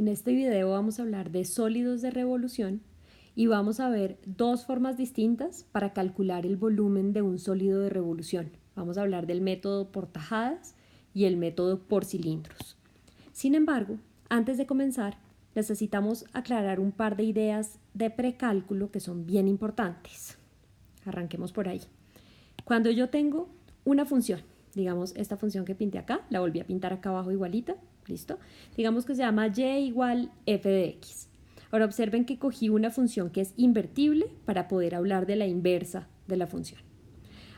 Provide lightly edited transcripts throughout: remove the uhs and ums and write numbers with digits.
En este video vamos a hablar de sólidos de revolución y vamos a ver dos formas distintas para calcular el volumen de un sólido de revolución. Vamos a hablar del método por tajadas y el método por cilindros. Sin embargo, antes de comenzar, necesitamos aclarar un par de ideas de precálculo que son bien importantes. Arranquemos por ahí. Cuando yo tengo una función, digamos esta función que pinté acá, la volví a pintar acá abajo igualita, ¿listo? Digamos que se llama y igual f de x. Ahora observen que cogí una función que es invertible para poder hablar de la inversa de la función.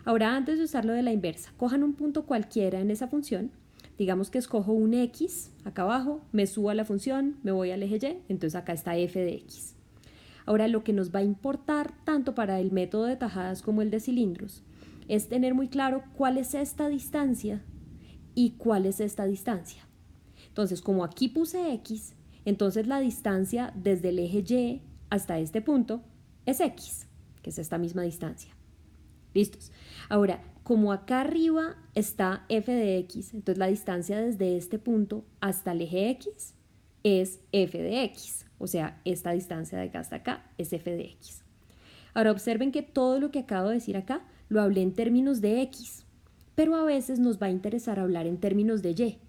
Ahora, antes de usar lo de la inversa, cojan un punto cualquiera en esa función, digamos que escojo un x acá abajo, me subo a la función, me voy al eje y, entonces acá está f de x. Ahora, lo que nos va a importar tanto para el método de tajadas como el de cilindros es tener muy claro cuál es esta distancia y cuál es esta distancia. Entonces, como aquí puse x, entonces la distancia desde el eje y hasta este punto es x, que es esta misma distancia. ¿Listos? Ahora, como acá arriba está f de x, entonces la distancia desde este punto hasta el eje x es f de x. O sea, esta distancia de acá hasta acá es f de x. Ahora observen que todo lo que acabo de decir acá lo hablé en términos de x, pero a veces nos va a interesar hablar en términos de y.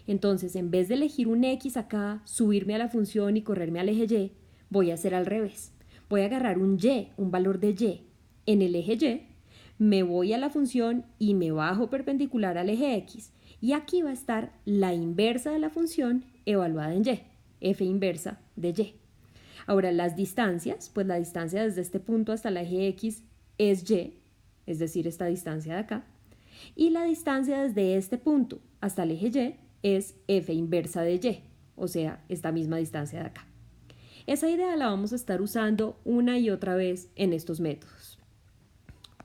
Entonces, en vez de elegir un x acá, subirme a la función y correrme al eje y, voy a hacer al revés. Voy a agarrar un y, un valor de y, en el eje y, me voy a la función y me bajo perpendicular al eje x, y aquí va a estar la inversa de la función evaluada en y, f inversa de y. Ahora, las distancias, pues la distancia desde este punto hasta el eje x es y, es decir, esta distancia de acá, y la distancia desde este punto hasta el eje y es f inversa de y, o sea, esta misma distancia de acá. Esa idea la vamos a estar usando una y otra vez en estos métodos.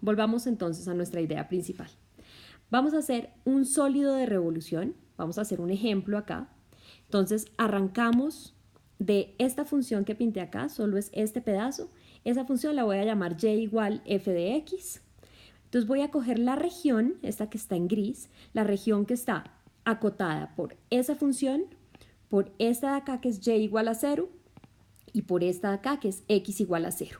Volvamos entonces a nuestra idea principal. Vamos a hacer un sólido de revolución, vamos a hacer un ejemplo acá. Entonces arrancamos de esta función que pinté acá, solo es este pedazo. Esa función la voy a llamar y igual f de x. Entonces voy a coger la región, esta que está en gris, la región que está acotada por esa función, por esta de acá que es y igual a 0 y por esta de acá que es x igual a 0.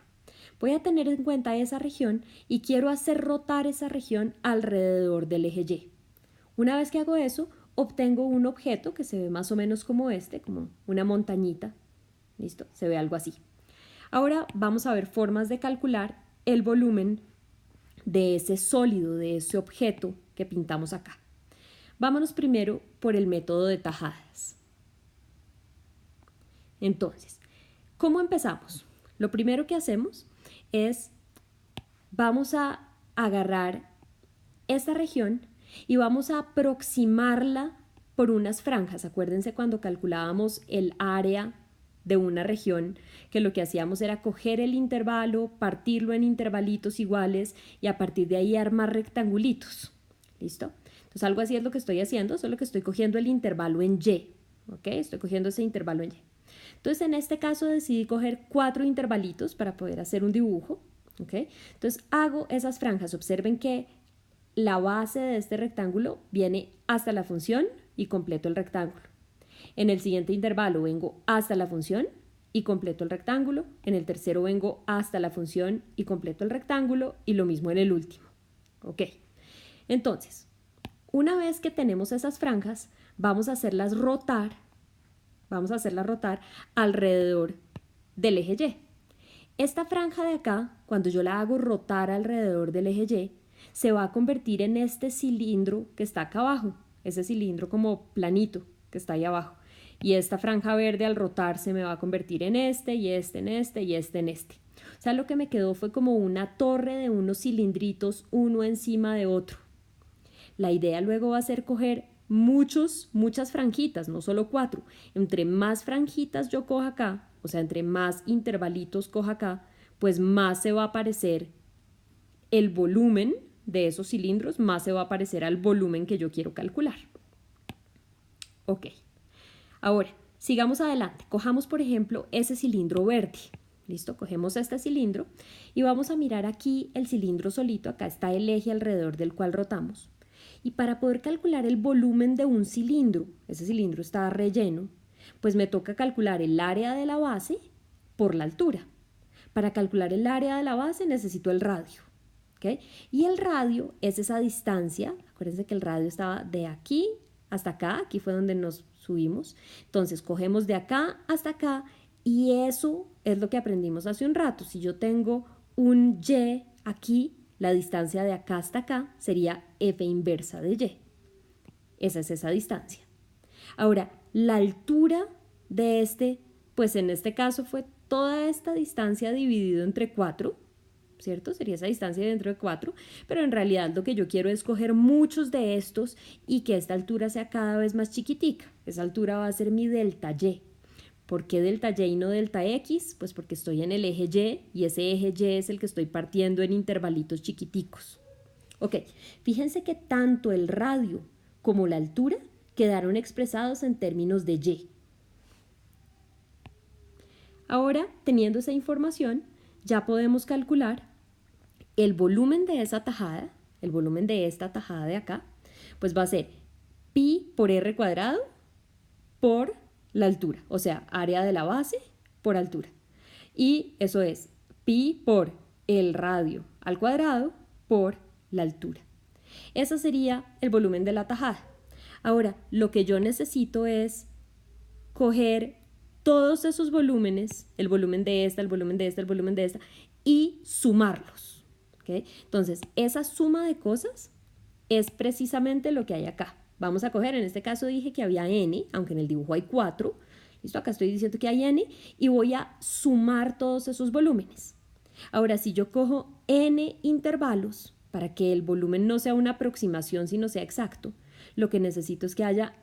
Voy a tener en cuenta esa región y quiero hacer rotar esa región alrededor del eje y. Una vez que hago eso, obtengo un objeto que se ve más o menos como este, como una montañita. ¿Listo? Se ve algo así. Ahora vamos a ver formas de calcular el volumen de ese sólido, de ese objeto que pintamos acá. Vámonos primero por el método de tajadas. Entonces, ¿cómo empezamos? Lo primero que hacemos es, vamos a agarrar esta región y vamos a aproximarla por unas franjas. Acuérdense cuando calculábamos el área de una región, que lo que hacíamos era coger el intervalo, partirlo en intervalitos iguales y a partir de ahí armar rectangulitos. ¿Listo? Entonces algo así es lo que estoy haciendo, solo que estoy cogiendo el intervalo en y. ¿Ok? Estoy cogiendo ese intervalo en y. Entonces en este caso decidí coger 4 intervalitos para poder hacer un dibujo. ¿Ok? Entonces hago esas franjas. Observen que la base de este rectángulo viene hasta la función y completo el rectángulo. En el siguiente intervalo vengo hasta la función y completo el rectángulo. En el tercero vengo hasta la función y completo el rectángulo. Y lo mismo en el último. ¿Ok? Entonces, una vez que tenemos esas franjas, vamos a hacerlas rotar alrededor del eje y. Esta franja de acá, cuando yo la hago rotar alrededor del eje y, se va a convertir en este cilindro que está acá abajo, ese cilindro como planito que está ahí abajo. Y esta franja verde al rotar se me va a convertir en este, y este en este, y este en este. O sea, lo que me quedó fue como una torre de unos cilindritos uno encima de otro. La idea luego va a ser coger muchas franjitas, no solo 4. Entre más franjitas yo coja acá, o sea, entre más intervalitos coja acá, pues más se va a parecer el volumen de esos cilindros, más se va a parecer al volumen que yo quiero calcular. Ok. Ahora, sigamos adelante. Cojamos, por ejemplo, ese cilindro verde. ¿Listo? Cogemos este cilindro y vamos a mirar aquí el cilindro solito. Acá está el eje alrededor del cual rotamos. Y para poder calcular el volumen de un cilindro, ese cilindro está relleno, Pues me toca calcular el área de la base por la altura. Para calcular el área de la base necesito el radio. ¿Okay? Y el radio es esa distancia. Acuérdense que el radio estaba de aquí hasta acá. Aquí fue donde nos subimos. Entonces cogemos de acá hasta acá y eso es lo que aprendimos hace un rato. Si yo tengo un y aquí, la distancia de acá hasta acá sería f inversa de y. Esa es esa distancia. Ahora, la altura de este, pues en este caso fue toda esta distancia dividido entre 4, ¿cierto? Sería esa distancia dentro de 4, pero en realidad lo que yo quiero es coger muchos de estos y que esta altura sea cada vez más chiquitica. Esa altura va a ser mi delta y. ¿Por qué delta y y no delta x? Pues porque estoy en el eje y ese eje y es el que estoy partiendo en intervalitos chiquiticos. Ok, fíjense que tanto el radio como la altura quedaron expresados en términos de y. Ahora, teniendo esa información, ya podemos calcular el volumen de esa tajada, el volumen de esta tajada de acá, pues va a ser pi por r cuadrado por la altura, o sea, área de la base por altura. Y eso es pi por el radio al cuadrado por la altura. Ese sería el volumen de la tajada. Ahora, lo que yo necesito es coger todos esos volúmenes, el volumen de esta, el volumen de esta, el volumen de esta, y sumarlos. ¿Okay? Entonces, esa suma de cosas es precisamente lo que hay acá. Vamos a coger, en este caso dije que había n, aunque en el dibujo hay 4. ¿Listo? Acá estoy diciendo que hay n y voy a sumar todos esos volúmenes. Ahora, si yo cojo n intervalos, para que el volumen no sea una aproximación, sino sea exacto, lo que necesito es que haya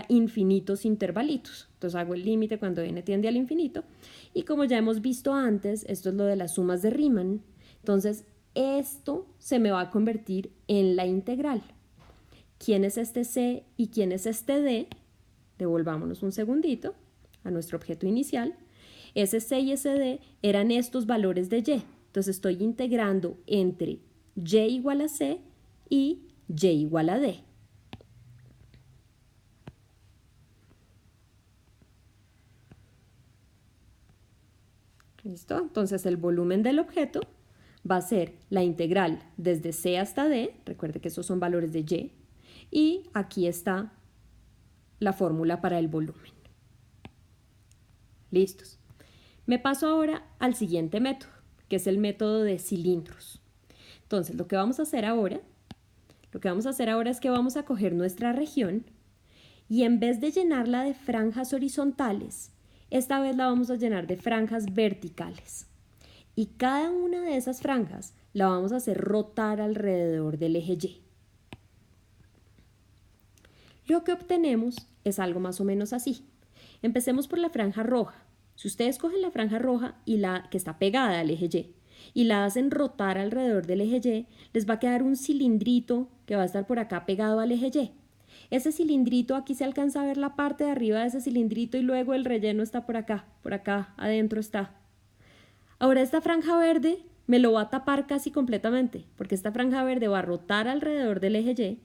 infinitos intervalitos. Entonces hago el límite cuando n tiende al infinito. Y como ya hemos visto antes, esto es lo de las sumas de Riemann. Entonces, esto se me va a convertir en la integral. ¿Quién es este c y quién es este d? Devolvámonos un segundito a nuestro objeto inicial. Ese c y ese d eran estos valores de y. Entonces estoy integrando entre y igual a c y y igual a d. ¿Listo? Entonces el volumen del objeto va a ser la integral desde c hasta d, recuerde que esos son valores de y aquí está la fórmula para el volumen. ¿Listos? Me paso ahora al siguiente método, que es el método de cilindros. Entonces lo que vamos a hacer ahora es que vamos a coger nuestra región y en vez de llenarla de franjas horizontales, esta vez la vamos a llenar de franjas verticales. Y cada una de esas franjas la vamos a hacer rotar alrededor del eje Y. Lo que obtenemos es algo más o menos así. Empecemos por la franja roja. Si ustedes cogen la franja roja y la que está pegada al eje Y la hacen rotar alrededor del eje Y, les va a quedar un cilindrito que va a estar por acá pegado al eje Y. Ese cilindrito, aquí se alcanza a ver la parte de arriba de ese cilindrito y luego el relleno está por acá adentro está. Ahora esta franja verde me lo va a tapar casi completamente, porque esta franja verde va a rotar alrededor del eje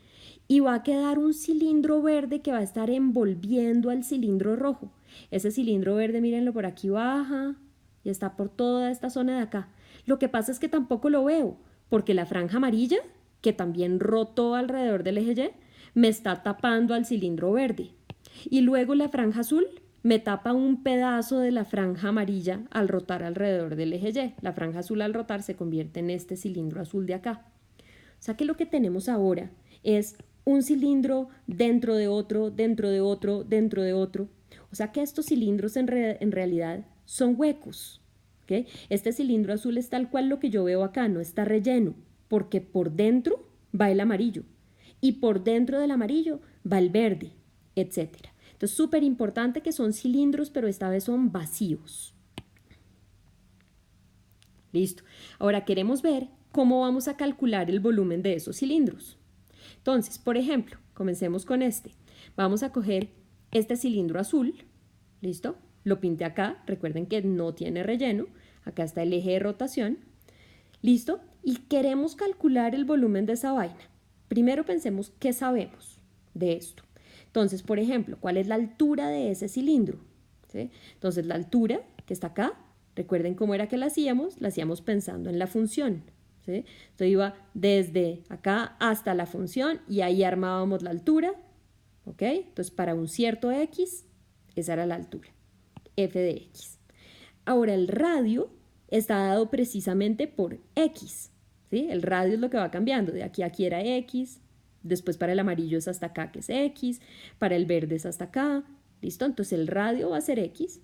Y va a quedar un cilindro verde que va a estar envolviendo al cilindro rojo. Ese cilindro verde, mírenlo, por aquí baja y está por toda esta zona de acá. Lo que pasa es que tampoco lo veo, porque la franja amarilla, que también rotó alrededor del eje Y, me está tapando al cilindro verde. Y luego la franja azul me tapa un pedazo de la franja amarilla al rotar alrededor del eje Y. La franja azul al rotar se convierte en este cilindro azul de acá. O sea que lo que tenemos ahora es un cilindro dentro de otro, dentro de otro, dentro de otro. O sea que estos cilindros en realidad son huecos. ¿Okay? Este cilindro azul es tal cual lo que yo veo acá, no está relleno, porque por dentro va el amarillo y por dentro del amarillo va el verde, etc. Entonces, súper importante que son cilindros, pero esta vez son vacíos. Listo. Ahora queremos ver cómo vamos a calcular el volumen de esos cilindros. Entonces, por ejemplo, comencemos con este. Vamos a coger este cilindro azul, ¿listo? Lo pinté acá, recuerden que no tiene relleno, acá está el eje de rotación, ¿listo? Y queremos calcular el volumen de esa vaina. Primero pensemos qué sabemos de esto. Entonces, por ejemplo, ¿cuál es la altura de ese cilindro? ¿Sí? Entonces, la altura que está acá, recuerden cómo era que la hacíamos pensando en la función. ¿Sí? Entonces iba desde acá hasta la función y ahí armábamos la altura. ¿Ok? Entonces, para un cierto x, esa era la altura, f de x. Ahora, el radio está dado precisamente por x. ¿Sí? El radio es lo que va cambiando. De aquí a aquí era x, después para el amarillo es hasta acá, que es x, para el verde es hasta acá. ¿Listo? Entonces, el radio va a ser x.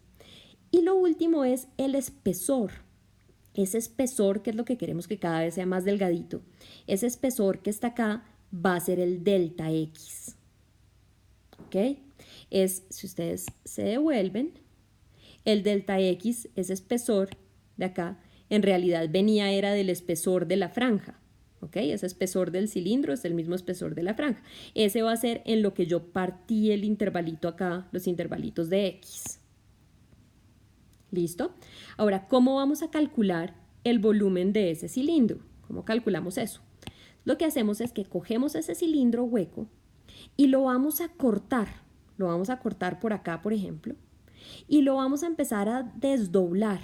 Y lo último es el espesor. Ese espesor, que es lo que queremos que cada vez sea más delgadito, ese espesor que está acá va a ser el delta x. ¿Ok? Si ustedes se devuelven, el delta x, ese espesor de acá, en realidad era del espesor de la franja. ¿Ok? Ese espesor del cilindro es el mismo espesor de la franja. Ese va a ser en lo que yo partí el intervalito acá, los intervalitos de x. ¿Listo? Ahora, ¿cómo vamos a calcular el volumen de ese cilindro? ¿Cómo calculamos eso? Lo que hacemos es que cogemos ese cilindro hueco y lo vamos a cortar. Lo vamos a cortar por acá, por ejemplo, y lo vamos a empezar a desdoblar.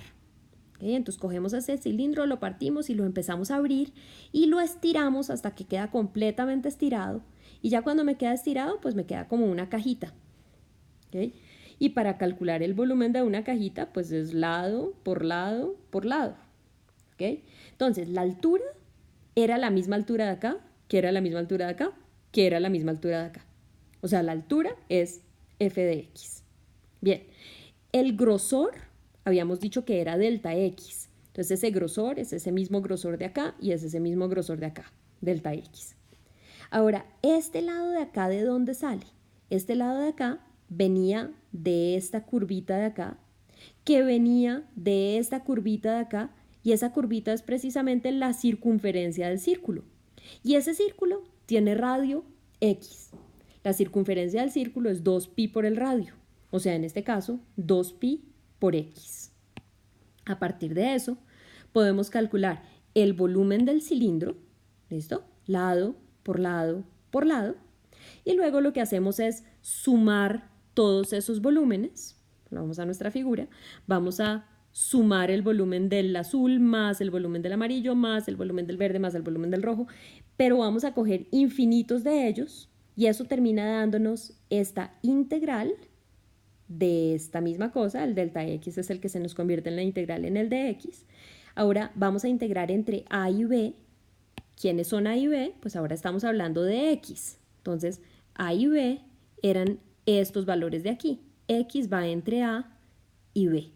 ¿Okay? Entonces cogemos ese cilindro, lo partimos y lo empezamos a abrir y lo estiramos hasta que queda completamente estirado. Y ya cuando me queda estirado, pues me queda como una cajita. ¿Okay? Y para calcular el volumen de una cajita, pues es lado por lado por lado. ¿Okay? Entonces, la altura era la misma altura de acá, que era la misma altura de acá, que era la misma altura de acá. O sea, la altura es f de x. Bien, el grosor, habíamos dicho que era delta x. Entonces, ese grosor es ese mismo grosor de acá y es ese mismo grosor de acá, delta x. Ahora, este lado de acá, ¿de dónde sale? Este lado de acá venía de esta curvita de acá, que venía de esta curvita de acá, y esa curvita es precisamente la circunferencia del círculo. Y ese círculo tiene radio x. La circunferencia del círculo es 2pi por el radio, o sea, en este caso, 2pi por x. A partir de eso, podemos calcular el volumen del cilindro, ¿listo? Lado por lado por lado. Y luego lo que hacemos es sumar todos esos volúmenes. Vamos a nuestra figura. Vamos a sumar el volumen del azul más el volumen del amarillo más el volumen del verde más el volumen del rojo. Pero vamos a coger infinitos de ellos y eso termina dándonos esta integral de esta misma cosa. El delta x es el que se nos convierte en la integral en el de x. Ahora vamos a integrar entre a y b. ¿Quiénes son a y b? Pues ahora estamos hablando de x. Entonces, a y b eran estos valores de aquí. X va entre a y b.